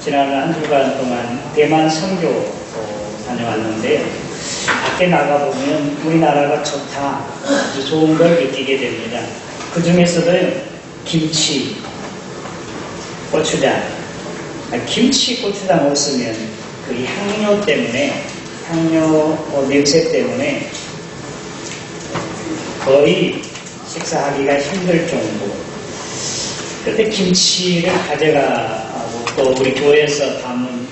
지난 한 주간 동안 대만 선교 다녀왔는데요. 밖에 나가보면 우리나라가 좋다, 아주 좋은 걸 느끼게 됩니다. 그 중에서도요, 김치, 고추장. 김치, 고추장 없으면 그 향료 때문에, 향료 냄새 때문에 거의 식사하기가 힘들 정도. 그런데 김치를 가져가고 또 우리 교회에서 담은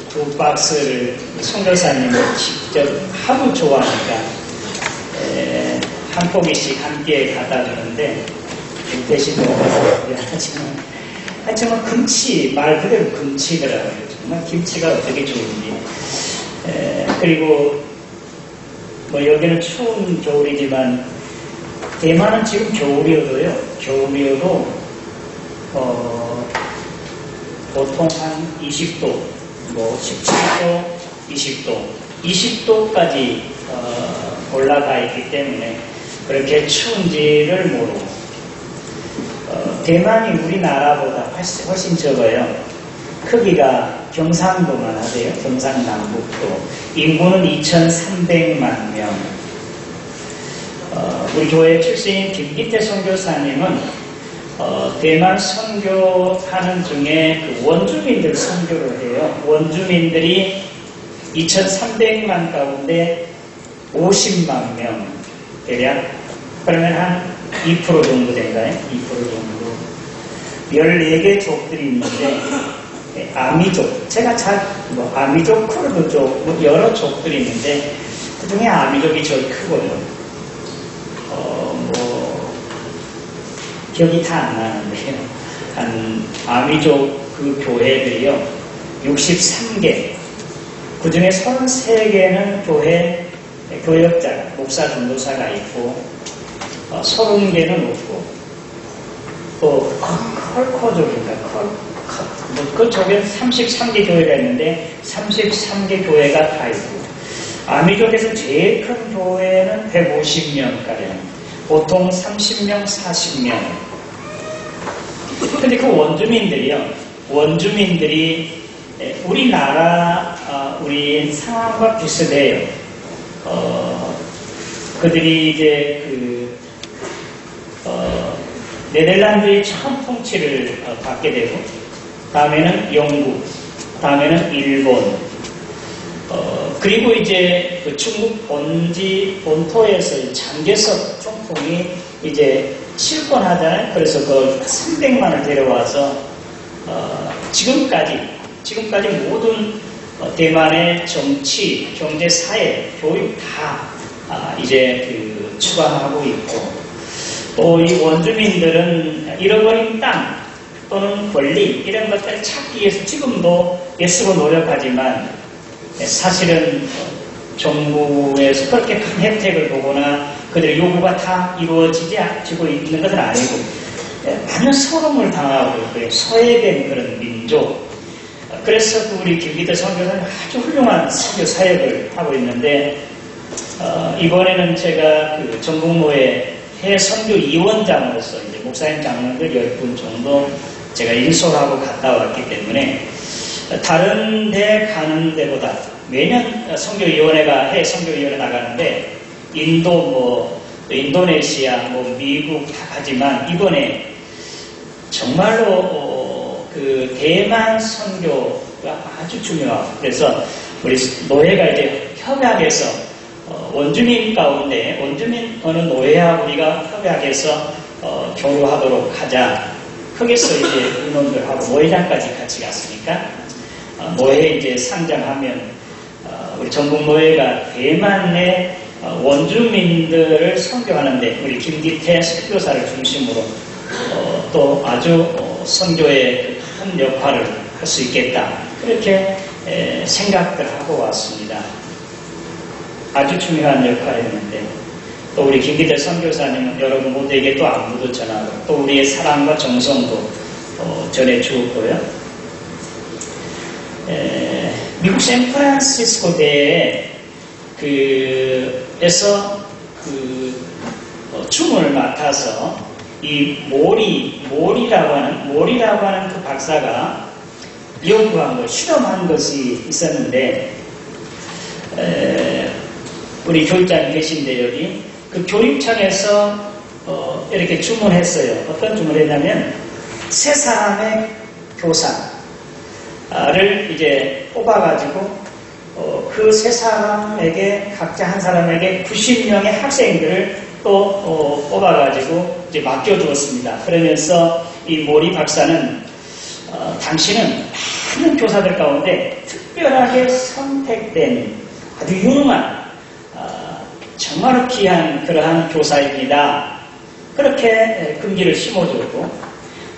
두 박스를 선교사님이 직접 하도 좋아하니까 한 포기씩 함께 갖다 주는데 대신 미안하지만 정말 금치, 말 그대로 금치더라고요. 정말 김치가 어떻게 좋은지. 그리고 뭐 여기는 추운 겨울이지만 대만은 지금 겨울이어도요, 겨울이어도 보통 한 20도, 뭐 17도, 20도, 20도까지 올라가 있기 때문에 그렇게 추운지를 모르고 대만이 우리나라보다 훨씬 적어요. 크기가 경상도만 하세요. 경상남북도. 인구는 2,300만 명. 우리 교회 출신인 김기태 선교사님은 대만 선교하는 중에 그 원주민들 선교를 해요. 원주민들이 2,300만 가운데 50만 명 대략. 그러면 한 2% 정도 된가요? 2% 정도. 14개 족들이 있는데 아미족, 제가 아미족, 쿠르드족, 뭐 여러 족들이 있는데 그 중에 아미족이 제일 크고요. 기억이 다 안 나는데요. 아미족 그 교회들이요, 63개. 그 중에 33개는 교역자가, 목사, 전도사가 있고, 30개는 없고, 또, 컬코족인가, 그쪽에 33개 교회가 있는데, 33개 교회가 다 있고, 아미족에서 제일 큰 교회는 150명가량. 보통 30명, 40명. 근데 그 원주민들이 우리나라, 우리 상황과 비슷해요. 그들이 이제 네덜란드의 처음 통치를 받게 되고, 다음에는 영국, 다음에는 일본, 그리고 이제 그 중국 본토에서 장개석 총통이 이제 실권하잖아요. 그래서 그 300만을 데려와서 지금까지 모든 대만의 정치, 경제, 사회, 교육 다 이제 추방하고 있고, 또 이 원주민들은 잃어버린 땅 또는 권리 이런 것들을 찾기 위해서 지금도 애쓰고 노력하지만 사실은 정부에서 그렇게 큰 혜택을 보거나 그들의 요구가 다 이루어지고 있는 것은 아니고 많은 서름을 당하고 있고요. 소외된 그런 민족. 그래서 우리 김기태 선교사는 아주 훌륭한 선교 사역을 하고 있는데 이번에는 제가 전국모회 해선교 2원장으로서 이제 목사님 장로들 10분 정도 제가 인솔하고 갔다 왔기 때문에 다른 데 가는 데보다 매년 선교위원회가 해 선교위원회 나가는데 인도 인도네시아 미국 다 가지만 이번에 정말로 그 대만 선교가 아주 중요하고 그래서 우리 노회가 이제 협약해서 원주민 가운데 원주민 어느 노회하고 우리가 협약해서 교류하도록 하자. 거기서 이제 의원들하고 모회장까지 같이 갔으니까 모회 이제 상장하면 우리 전국모회가 대만의 원주민들을 선교하는데 우리 김기태 선교사를 중심으로 또 아주 선교의 큰 역할을 할 수 있겠다. 그렇게 생각들 하고 왔습니다. 아주 중요한 역할이었는데 또 우리 김기태 선교사님은 여러분 모두에게 또 안부도 전하고 또 우리의 사랑과 정성도 전해주었고요. 미국 샌프란시스코 대에 에서 춤을 맡아서 이 모리라고 하는 그 박사가 연구한 것, 실험한 것이 있었는데, 우리 교육장이 계신데 여기 그 교육청에서 이렇게 주문했어요. 어떤 주문을 했냐면 세 사람의 교사를 이제 뽑아가지고 그 세 사람에게 각자 한 사람에게 90명의 학생들을 또 뽑아가지고 이제 맡겨주었습니다. 그러면서 이 모리 박사는 당신은 많은 교사들 가운데 특별하게 선택된 아주 유능한 정말 귀한 그러한 교사입니다. 그렇게 금기를 심어주었고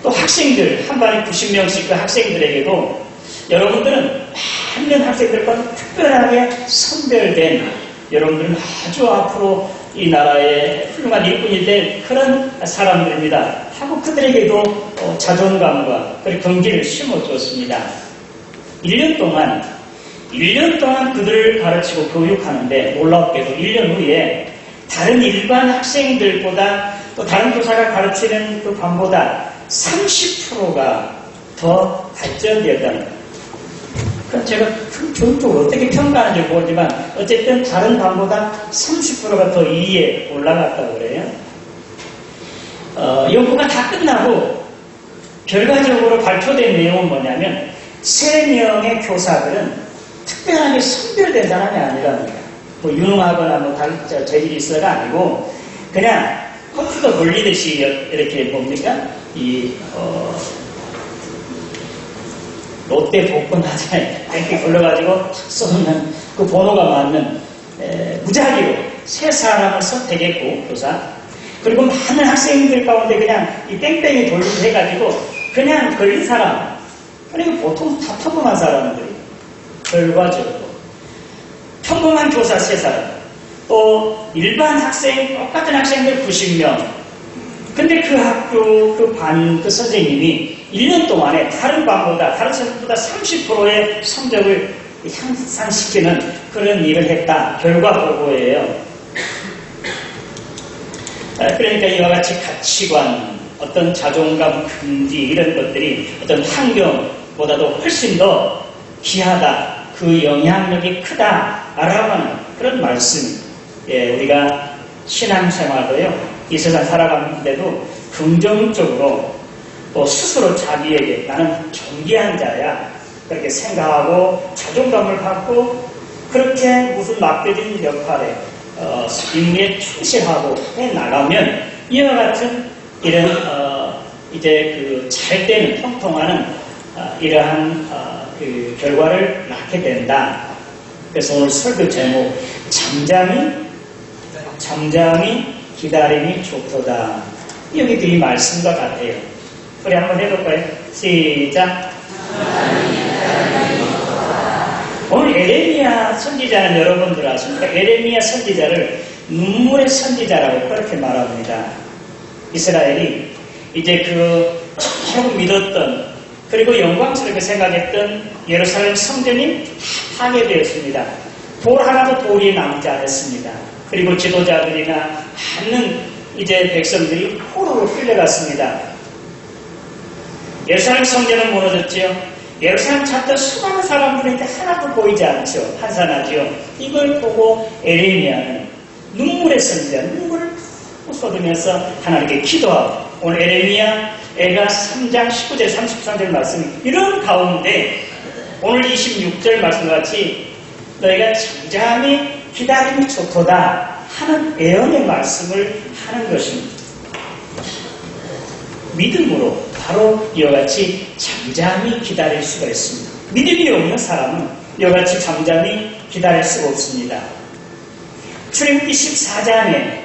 또 학생들 한 반에 90명씩 그 학생들에게도 여러분들은 많은 학생들과 특별하게 선별된 여러분들은 아주 앞으로 이 나라의 훌륭한 일꾼이 될 그런 사람들입니다. 하고 그들에게도 자존감과 그리고 경기를 심어주었습니다. 1년 동안 그들을 가르치고 교육하는데 놀랍게도 1년 후에 다른 일반 학생들보다 또 다른 교사가 가르치는 그 반보다 30%가 더 발전되었다는 거예요. 그럼 제가 교육적으로 어떻게 평가하는지 모르지만 어쨌든 다른 반보다 30%가 더 2위에 올라갔다고 그래요. 연구가 다 끝나고 결과적으로 발표된 내용은 뭐냐면 3명의 교사들은 특별하게 선별된 사람이 아니랍니다. 뭐 유능하거나 뭐 다른 재질이 있어가 아니고 그냥 컴퓨터 돌리듯이 이렇게 뭡니까? 롯데 복권하자에 이렇게 돌려가지고 쏘는 그 번호가 맞는 무작위로 3사람을 선택했고 교사 그리고 많은 학생들 가운데 그냥 이 땡땡이 돌리고 해가지고 그냥 걸린 사람 그리고 보통 다 평범한 사람들이 결과적으로 평범한 교사 3사람 또 일반 학생 똑같은 학생들 90명 근데 그 학교 그 반 그 선생님이 1년 동안에 다른 반보다 다른 선생님보다 30%의 성적을 향상시키는 그런 일을 했다. 결과 보고예요. 그러니까 이와 같이 가치관, 어떤 자존감, 긍지 이런 것들이 어떤 환경보다도 훨씬 더 귀하다. 그 영향력이 크다라고 하는 그런 말씀. 우리가 신앙생활도요. 이 세상 살아가는데도 긍정적으로 또 스스로 자기에게 나는 존귀한 자야 그렇게 생각하고 자존감을 갖고 그렇게 무슨 맡겨진 역할에 임무에 충실하고 해나가면 이와 같은 이런 이제 그 잘 되는 통통하는 이러한 그 결과를 낳게 된다. 그래서 오늘 설교 제목 잠잠히 기다림이 좋도다. 여기도 이 말씀과 같아요. 우리 한번 해볼까요? 시작. 오늘 에레미야 선지자는 여러분들 아십니까? 에레미야 선지자를 눈물의 선지자라고 그렇게 말합니다. 이스라엘이 이제 그 처음 믿었던 그리고 영광스럽게 생각했던 예루살렘 성전이 파괴되었습니다. 돌 하나도 돌이 남지 않았습니다. 그리고 지도자들이나 많은 이제 백성들이 포로로 끌려갔습니다. 예루살렘 성전은 무너졌지요. 예루살렘 찾던 수많은 사람들은 이제 하나도 보이지 않죠. 한산하지요. 이걸 보고 에레미야는 눈물의 선지자, 눈물을 쏟으면서 하나님께 기도하고 오늘 에레미야가 3장 19절 33절 말씀이 이런 가운데 오늘 26절 말씀과 같이 너희가 잠잠히 기다림이 좋도다 하는 예언의 말씀을 하는 것입니다. 믿음으로 바로 이와 같이 잠잠히 기다릴 수가 있습니다. 믿음이 없는 사람은 이와 같이 잠잠히 기다릴 수가 없습니다. 출애굽기 14장에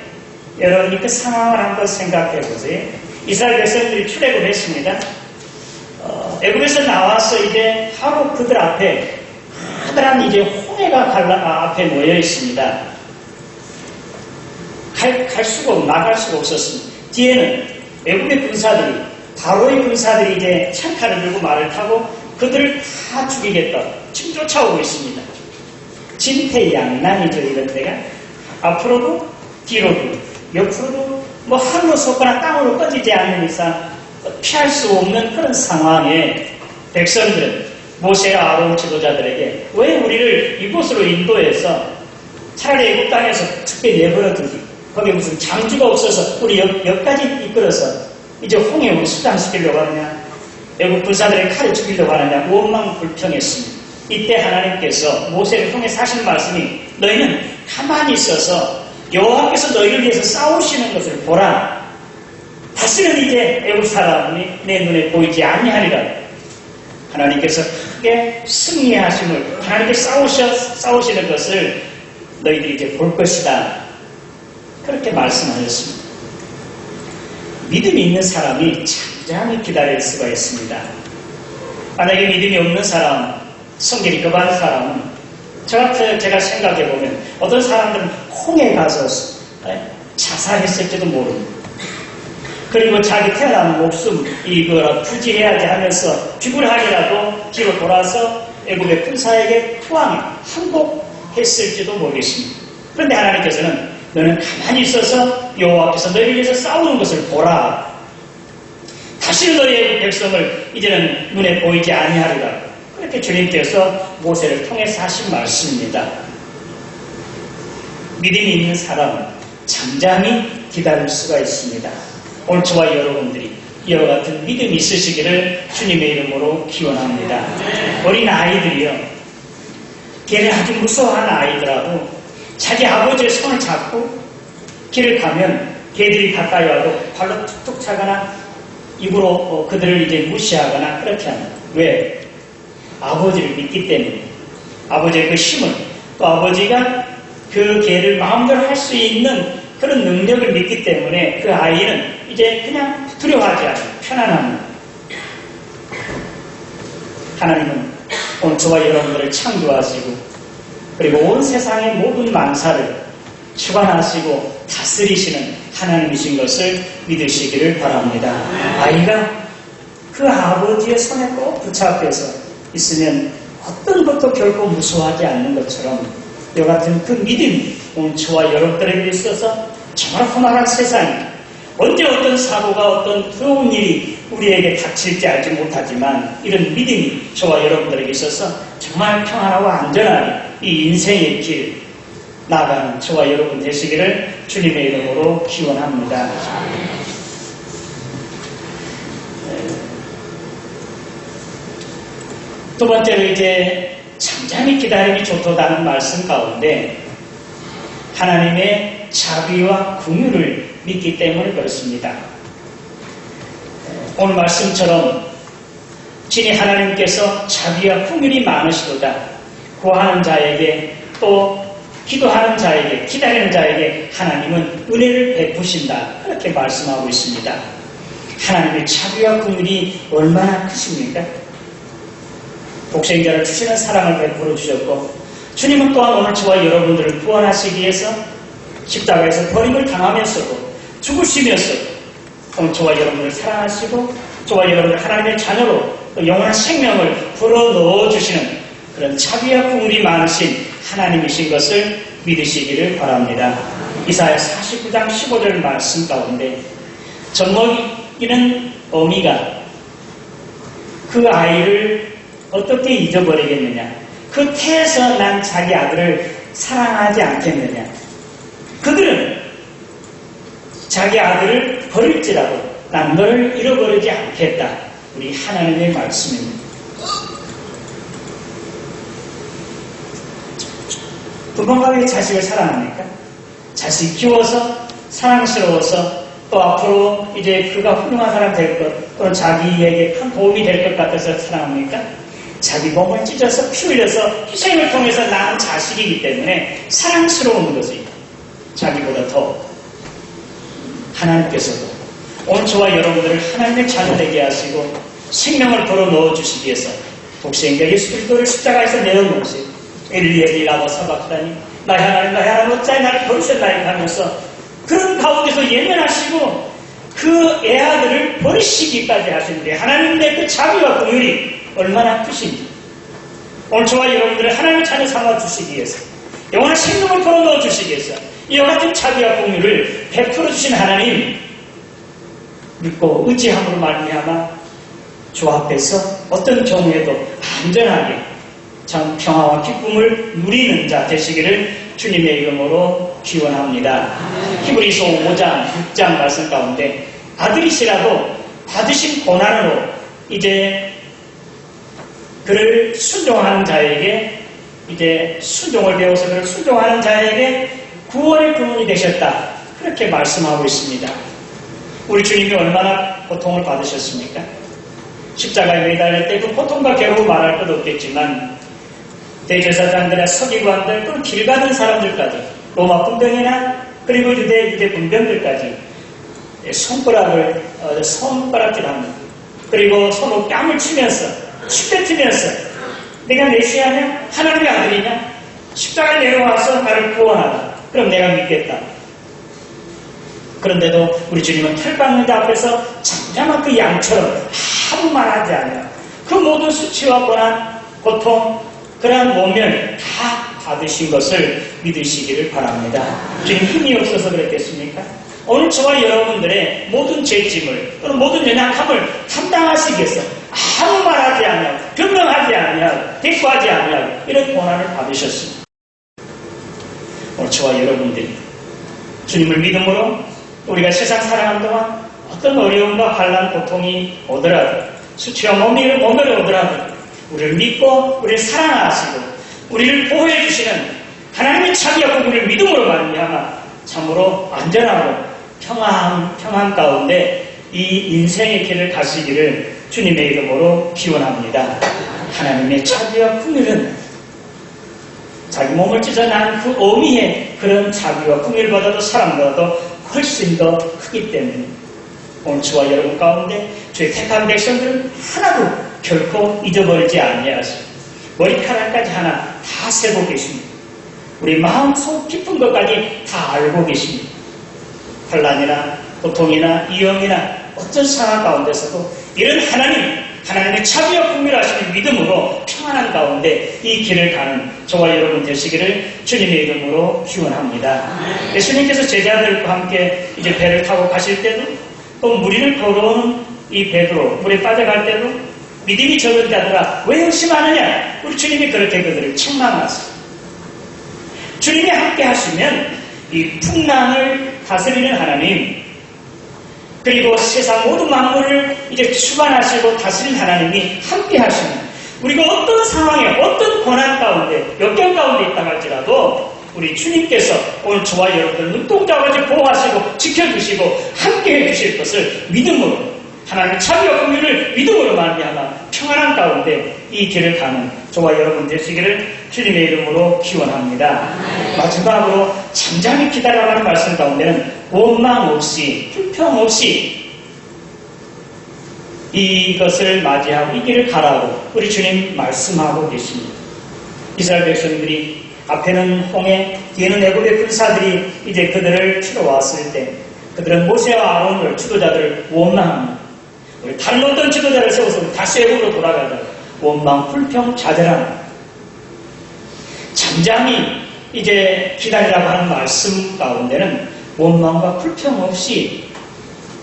여러분이 그 상황을 한번 생각해 보세요. 이스라엘 백성들이 출애굽을 했습니다. 애굽에서 나와서 이제 바로 그들 앞에 커다란 이제 홍해가 앞에 모여 있습니다. 갈 수가 없고 나갈 수가 없었습니다. 뒤에는 애굽의 군사들이 바로의 군사들이 이제 창칼을 들고 말을 타고 그들을 다 죽이겠다. 지금 쫓아오고 있습니다. 진퇴양난이죠. 이런 데가 앞으로도 뒤로도 옆으로도 뭐 하늘로 솟거나 땅으로 꺼지지 않는 이상 피할 수 없는 그런 상황에 백성들은 모세와 아론 지도자들에게 왜 우리를 이곳으로 인도해서 차라리 애굽 땅에서 특별히 내버려 두지, 거기 무슨 장주가 없어서 우리 여기까지 이끌어서 이제 홍해를 수장시키려고 하느냐, 애굽 군사들의 칼을 죽이려고 하느냐, 원망 불평했습니다. 이때 하나님께서 모세를 통해 하신 말씀이 너희는 가만히 있어서 여호와께서 너희를 위해서 싸우시는 것을 보라. 다시는 이제 애굽 사람이 내 눈에 보이지 아니하리라. 하나님께서 크게 승리하심을, 하나님께 싸우시는 것을 너희들이 이제 볼 것이다. 그렇게 말씀하셨습니다. 믿음이 있는 사람이 잠잠히 기다릴 수가 있습니다. 만약에 믿음이 없는 사람, 성질이 급한 사람은 제가 생각해보면 어떤 사람들은 홍해에 가서 자살했을지도 모릅니다. 그리고 자기 태어난 목숨 이거 부지해야지 하면서 죽을하리라도 뒤로 돌아서 애굽의 군사에게 항복했을지도 모르겠습니다. 그런데 하나님께서는 너는 가만히 있어서 여호와께서 너희를 위해서 싸우는 것을 보라. 다시는 너희의 백성을 이제는 눈에 보이지 아니하리라. 그렇게 주님께서 모세를 통해서 하신 말씀입니다. 믿음이 있는 사람은 잠잠히 기다릴 수가 있습니다. 오늘 저와 여러분들이 이와 같은 믿음이 있으시기를 주님의 이름으로 기원합니다. 어린 아이들이요, 걔는 아주 무서워하는 아이더라도 자기 아버지의 손을 잡고 길을 가면 걔들이 가까이 와도 발로 툭툭 차거나 입으로 그들을 이제 무시하거나 그렇게 합니다. 왜? 아버지를 믿기 때문에, 아버지의 그 힘을, 또 아버지가 그 개를 마음대로 할 수 있는 그런 능력을 믿기 때문에 그 아이는 이제 그냥 두려워하지 않아요. 편안합니다. 하나님은 오늘 저와 여러분들을 창조하시고 그리고 온 세상의 모든 만사를 주관하시고 다스리시는 하나님이신 것을 믿으시기를 바랍니다. 아이가 그 아버지의 손에 꼭 붙잡혀서 있으면 어떤 것도 결코 무서워하지 않는 것처럼 이와 같은 그 믿음이 오늘 저와 여러분들에게 있어서 정말 험악한 세상에 언제 어떤 사고가 어떤 두려운 일이 우리에게 닥칠지 알지 못하지만 이런 믿음이 저와 여러분들에게 있어서 정말 평안하고 안전한 이 인생의 길 나아가는 저와 여러분 되시기를 주님의 이름으로 기원합니다. 두 번째로 이제 잠잠히 기다림이 좋다는 말씀 가운데 하나님의 자비와 긍휼을 믿기 때문에 그렇습니다. 오늘 말씀처럼 진히 하나님께서 자비와 긍휼이 많으시도다. 구하는 자에게 또 기도하는 자에게 기다리는 자에게 하나님은 은혜를 베푸신다. 그렇게 말씀하고 있습니다. 하나님의 자비와 긍휼이 얼마나 크십니까? 독생자를 주시는 사랑을 베풀어 주셨고 주님은 또한 오늘 저와 여러분들을 구원하시기 위해서 십자가에서 버림을 당하면서도 죽으시면서 오늘 저와 여러분을 사랑하시고 저와 여러분을 하나님의 자녀로 영원한 생명을 불어넣어 주시는 그런 자비와 긍휼이 많으신 하나님이신 것을 믿으시기를 바랍니다. 이사야 49장 15절 말씀 가운데 젖먹이는 어미가 그 아이를 어떻게 잊어버리겠느냐? 그 태에서 난 자기 아들을 사랑하지 않겠느냐? 그들은 자기 아들을 버릴지라도 난 너를 잃어버리지 않겠다. 우리 하나님의 말씀입니다. 부모가 왜 자식을 사랑합니까? 자식 키워서 사랑스러워서 또 앞으로 이제 그가 훌륭한 사람 될 것 또는 자기에게 큰 도움이 될 것 같아서 사랑합니까? 자기 몸을 찢어서 피 흘려서 희생을 통해서 낳은 자식이기 때문에 사랑스러운 것이 자기보다 더 하나님께서도 오늘 저와 여러분들을 하나님의 자녀 되게 하시고 생명을 불어 넣어 주시기 위해서 독생자 예수 그리스도를 십자가에서 내어놓으시고 엘리엘리라고 사박다니 나의 하나님 어찌하여 나를 버리셨나이까 하면서 그런 가운데서 예면하시고 그 애아들을 버리시기까지 하시는데 하나님의 그 자비와 긍휼이 얼마나 크신지 오늘 저와 여러분들을 하나님의 자녀 삼아 주시기 위해서 영원한 생명을 불어 넣어 주시기 위해서 이와 같은 자비와 긍휼을 베풀어 주신 하나님 믿고 의지함으로 말미암아 주 앞에서 어떤 경우에도 안전하게 참 평화와 기쁨을 누리는 자 되시기를 주님의 이름으로 기원합니다. 히브리서 5장, 6장 말씀 가운데 아들이시라도 받으신 고난으로 이제 그를 순종하는 자에게 이제 순종을 배워서 그를 순종하는 자에게 구원의 근원이 되셨다. 그렇게 말씀하고 있습니다. 우리 주님이 얼마나 고통을 받으셨습니까? 십자가에 매달릴 때 그 고통과 괴로움 말할 것 없겠지만 대제사장들의 서기관들 또는 길 가는 사람들까지 로마 군병이나 그리고 유대 군병들까지 손가락질합니다. 그리고 손으로 뺨을 치면서 침 뱉으면서 내가 메시아냐? 하나님의 아들이냐? 십자가에 내려와서 나를 구원하라. 그럼 내가 믿겠다. 그런데도 우리 주님은 털박는데 앞에서 잠잠한 그 양처럼 아무 말하지 않아요. 그 모든 수치와 고난, 고통, 그러한 모멸 다 받으신 것을 믿으시기를 바랍니다. 주님 힘이 없어서 그랬겠습니까? 오늘 저와 여러분들의 모든 죄짐을 또는 모든 연약함을 감당하시기 위해서 아무 말하지 않으며 변명하지 않으며 대꾸하지 않으며 이런 고난을 받으셨습니다. 오늘 저와 여러분들이 주님을 믿음으로 우리가 세상 살아가는 동안 어떤 어려움과 환난, 고통이 오더라도 수치와 모멸이 오더라도 우리를 믿고 우리를 사랑하시고 우리를 보호해 주시는 하나님의 자비와 우리를 믿음으로 말미암아 참으로 안전하고 평안 가운데 이 인생의 길을 가시기를 주님의 이름으로 기원합니다. 하나님의 자비와 긍휼은 자기 몸을 찢어난 그 어미의 그런 자비와 긍휼보다도 사랑보다도 훨씬 더 크기 때문에 오늘 저와 여러분 가운데 주의 택한 백성들은 하나도 결코 잊어버리지 아니하시고 머리카락까지 하나 다 세고 계십니다. 우리 마음속 깊은 것까지 다 알고 계십니다. 환난이나 고통이나 위험이나 어떤 상황 가운데서도 이런 하나님의 자비와 긍휼하시는 믿음으로 평안한 가운데 이 길을 가는 저와 여러분 되시기를 주님의 이름으로 기원합니다. 예수님께서 제자들과 함께 이제 배를 타고 가실 때도 또 무리를 걸어오는 이 베드로 물에 빠져갈 때도 믿음이 적은 자들아 왜 의심하느냐? 우리 주님이 그렇게 그들을 책망하세요. 주님이 함께 하시면 이 풍랑을 다스리는 하나님 그리고 세상 모든 만물을 이제 주관하시고 다스리는 하나님이 함께 하시면 우리가 어떤 상황에 어떤 고난 가운데 역경 가운데 있다 할지라도 우리 주님께서 오늘 저와 여러분들 눈동자같이 보호하시고 지켜주시고 함께 해주실 것을 믿음으로 하나님의 자비와 긍휼을 믿음으로 말미암아 평안한 가운데 이 길을 가는 저와 여러분 되시기를 주님의 이름으로 기원합니다. 마지막으로 잠잠히 기다려가는 말씀 가운데는 원망 없이 불평 없이 이것을 맞이하고 이 길을 가라고 우리 주님 말씀하고 계십니다. 이스라엘 백성들이 앞에는 홍해, 뒤에는 애굽의 군사들이 이제 그들을 치러 왔을 때 그들은 모세와 아론을 지도자들을 원망합니다. 우리 다른 어떤 지도자를 세워서 다시 애굽으로 돌아가자. 원망, 불평, 좌절함. 잠잠히 이제 기다리라고 하는 말씀 가운데는 원망과 불평 없이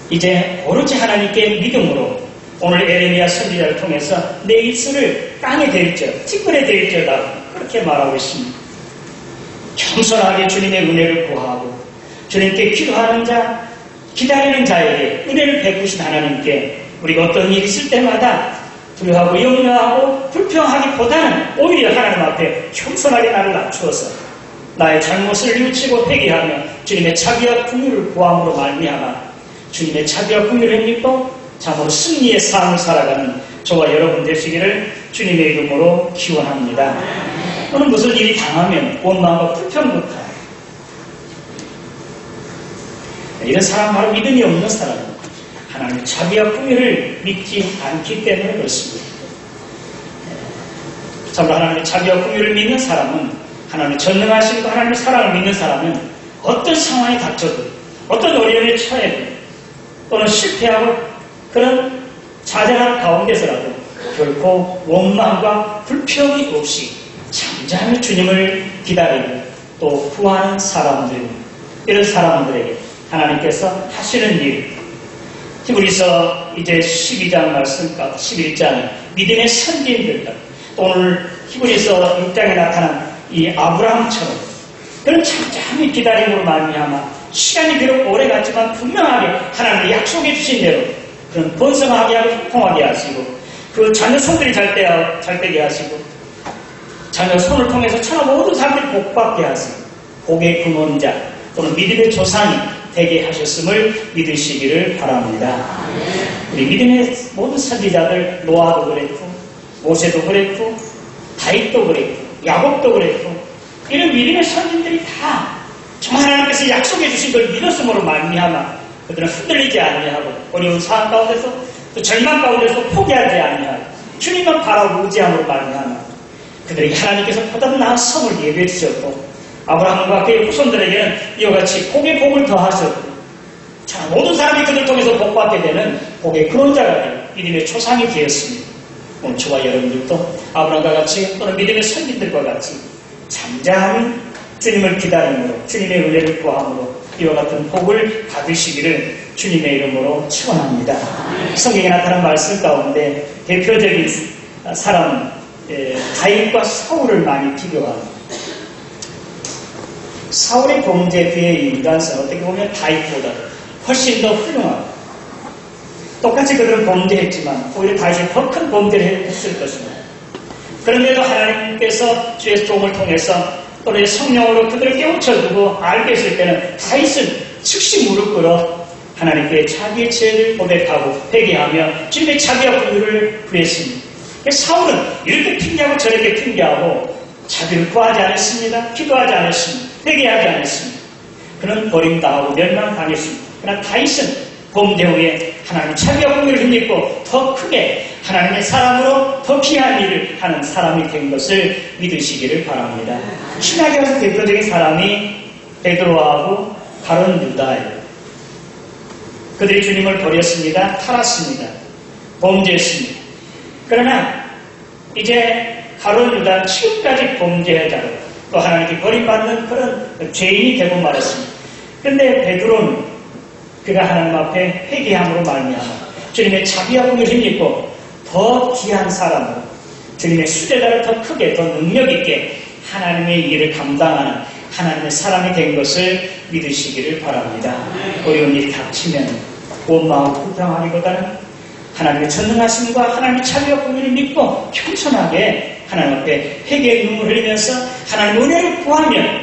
이제 오로지 하나님께 믿음으로 오늘 에레미야 선지자를 통해서 내 입술을 땅에 대일지어 티끌에 대일지어다 그렇게 말하고 있습니다. 겸손하게 주님의 은혜를 구하고 주님께 기도하는 자, 기다리는 자에게 은혜를 베푸신 하나님께 우리가 어떤 일이 있을 때마다 두려워하고 염려하고 불평하기보다는 오히려 하나님 앞에 겸손하게 나를 낮추어서 나의 잘못을 뉘우치고 회개하며 주님의 자비와 긍휼을 구함으로 말미암아 주님의 자비와 긍휼을 믿고 참으로 승리의 삶을 살아가는 저와 여러분 되시기를 주님의 이름으로 기원합니다. 또는 무슨 일이 당하면 원망과 불평부터 이런 사람 바로 믿음이 없는 사람입니다. 하나님의 자비와 긍휼을 믿지 않기 때문에 그렇습니다. 참으로 하나님의 자비와 긍휼을 믿는 사람은 하나님의 전능하신 하나님의 사랑을 믿는 사람은 어떤 상황에 닥쳐도 어떤 어려움에 처해도 또는 실패하고 그런 좌절한 가운데서라도 결코 원망과 불평이 없이 잠잠히 주님을 기다리고 또 구하는 사람들 이런 사람들에게 하나님께서 하시는 일 히브리서 이제 12장 말씀 11장 믿음의 선지인들과 또 오늘 히브리서 6장에 나타난 이 아브라함처럼 그런 잠잠히 기다림으로 말미암아 시간이 비록 오래 갔지만 분명하게 하나님이 약속해 주신 대로 그런 번성하게 하고 형통하게 하시고 그 자녀 손들이 잘 되게 하시고 자녀 손을 통해서 천하 모든 사람들이 복받게 하시고 복의 근원자 또는 믿음의 조상이 되게 하셨음을 믿으시기를 바랍니다. 우리 믿음의 모든 선지자들 노아도 그랬고 모세도 그랬고 다윗도 그랬고 야곱도 그랬고 이런 믿음의 선지들이 다 정말 하나님께서 약속해 주신 걸 믿었음으로 말미암아 그들은 흔들리지 아니하고 어려운 상황 가운데서 또 절망 가운데서 포기하지 아니하고 주님만 바라고 의지함으로 말미암아 그들에게 하나님께서 보다 나은 성을 예배해 주셨고 아브라함과 그의 후손들에게는 이와 같이 복의 복을 더하셨고 자, 모든 사람이 그들 통해서 복받게 되는 복의 근원자가 되는 믿음의 초상이 되었습니다. 오늘 저와 여러분들도 아브라함과 같이 또는 믿음의 선진들과 같이 잠잠히 주님을 기다림으로 주님의 은혜를 구함으로 이와 같은 복을 받으시기를 주님의 이름으로 축원합니다. 성경에 나타난 말씀 가운데 대표적인 사람은 다윗과 사울을 많이 비교합니다. 사울의 범죄에 비해 인간성 어떻게 보면 다윗보다 훨씬 더 훌륭하다. 똑같이 그들은 범죄했지만 오히려 다윗이 더 큰 범죄를 했을 것입니다. 그런데도 하나님께서 주의 종을 통해서 또는 성령으로 그들을 깨우쳐주고 알게 했을 때는 다윗은 즉시 무릎 꿇어 하나님께 자기의 죄를 고백하고 회개하며 주님의 자비와 긍휼을 구했습니다. 사울은 이렇게 핑계하고 저렇게 핑계하고 자비를 구하지 않았습니다. 기도하지 않았습니다. 회개하지 않았습니다. 그는 버림당하고 멸망당했습니다. 그러나 다윗은 범죄 후에 하나님의 자비와 긍휼을 힘입고 더 크게 하나님의 사람으로 더 귀한 일을 하는 사람이 된 것을 믿으시기를 바랍니다. 신학에서 대표적인 사람이 베드로하고 가룟 유다예요. 그들이 주님을 버렸습니다. 팔았습니다. 범죄했습니다. 그러나 이제 가룟 유다는 지금까지 범죄자로 또 하나님께 버림받는 그런 죄인이 되고 말았습니다. 그런데 베드로는 그가 하나님 앞에 회개함으로 말미암아 주님의 자비와 긍휼을 힘입고 더 귀한 사람으로 주님의 수제자를 더 크게 더 능력 있게 하나님의 일을 감당하는 하나님의 사람이 된 것을 믿으시기를 바랍니다. 어려운 일이 닥치면 온 마음 불평하기보다는 하나님의 전능하심과 하나님의 자비와 긍휼을 믿고 겸손하게 하나님 앞에 회개의 눈물을 흘리면서 하나님의 은혜를 구하면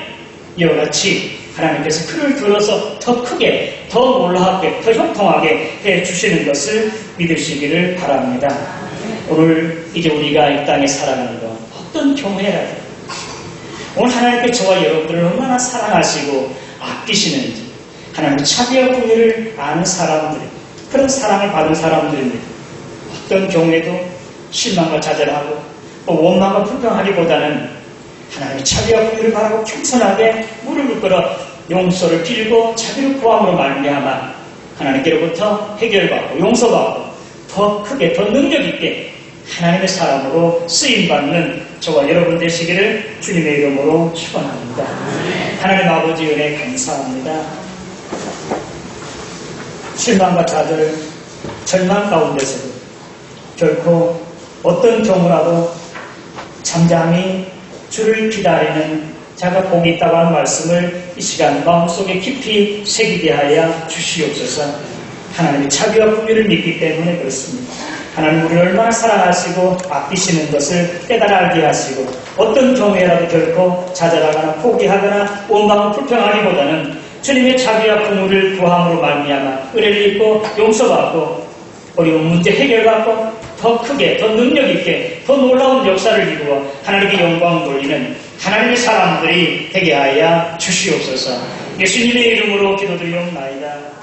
이와 같이 하나님께서 그를 들어서 더 크게, 더 놀랍게, 더 형통하게 해주시는 것을 믿으시기를 바랍니다. 오늘 이제 우리가 이 땅에 살아가는 것 어떤 경우에라도 오늘 하나님께 저와 여러분들을 얼마나 사랑하시고 아끼시는지 하나님의 자비와 긍휼을 아는 사람들, 그런 사랑을 받은 사람들입니다. 어떤 경우에도 실망과 좌절하고 또 원망과 불평하기보다는 하나님의 자비와 긍휼을 바라고 겸손하게 무릎을 꿇어 용서를 빌고 자비를 구함으로 말미암아 하나님께로부터 해결받고 용서받고 더 크게 더 능력 있게 하나님의 사람으로 쓰임받는 저와 여러분 되시기를 주님의 이름으로 축원합니다. 하나님 아버지 은혜 감사합니다. 실망과 좌절, 절망 가운데서도 결코 어떤 경우라도 잠잠히 주를 기다리는 자가 복이 있다고 하는 말씀을 이 시간 마음속에 깊이 새기게 하여 주시옵소서. 하나님의 자비와 긍휼을 믿기 때문에 그렇습니다. 하나님 우리를 얼마나 사랑하시고 아끼시는 것을 깨달아 알게 하시고 어떤 경우에라도 결코 좌절하거나 포기하거나 원망을 불평하기보다는 주님의 자비와 긍휼을 구함으로 말미암아 은혜를 입고 용서받고 어려운 문제 해결받고 더 크게, 더 능력 있게, 더 놀라운 역사를 이루어 하나님께 영광 돌리는 하나님의 사람들이 되게 하여 주시옵소서. 예수님의 이름으로 기도드리옵나이다.